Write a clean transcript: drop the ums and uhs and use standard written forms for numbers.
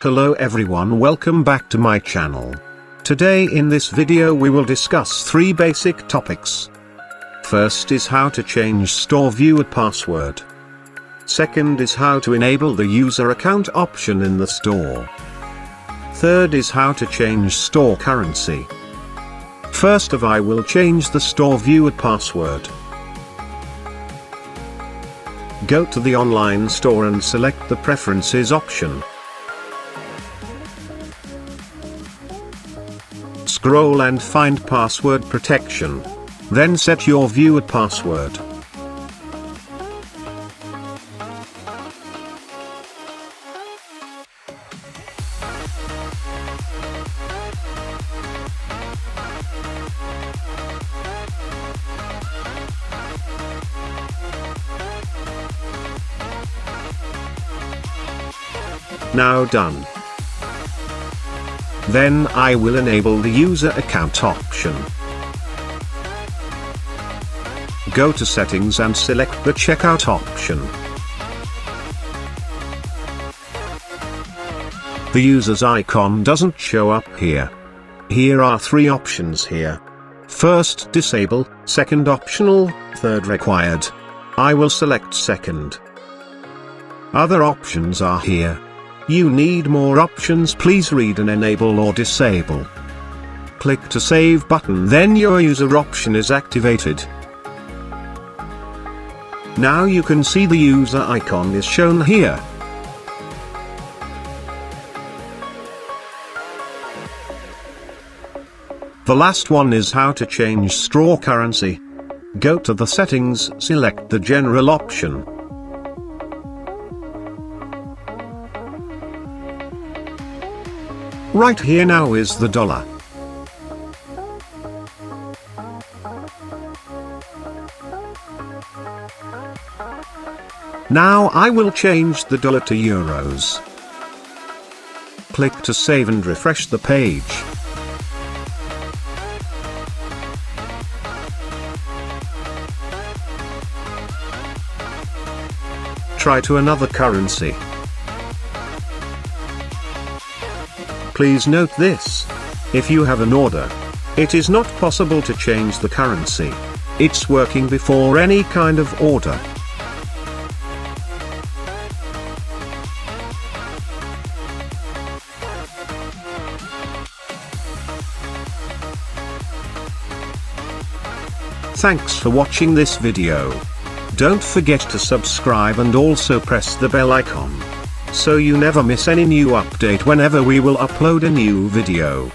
Hello everyone, welcome back to my channel. Today in this video we will discuss three basic topics. First is how to change store viewer password. Second is how to enable the user account option in the store. Third is how to change store currency. First I will change the store viewer password. Go to the online store and select the preferences option. Scroll and find password protection. Then set your viewer password. Now done. Then I will enable the user account option. Go to settings and select the checkout option. The user's icon doesn't show up here. Here are three options here. First disable, second optional, third required. I will select second. Other options are here. You need more options, please read and enable or disable. Click to save button, then your user option is activated. Now you can see the user icon is shown here. The last one is how to change store currency. Go to the settings, select the general option. Right here now is the dollar. Now I will change the dollar to euros. Click to save and refresh the page. Try to another currency. Please note this. If you have an order, it is not possible to change the currency. It's working before any kind of order. Thanks for watching this video. Don't forget to subscribe and also press the bell icon, so you never miss any new update whenever we will upload a new video.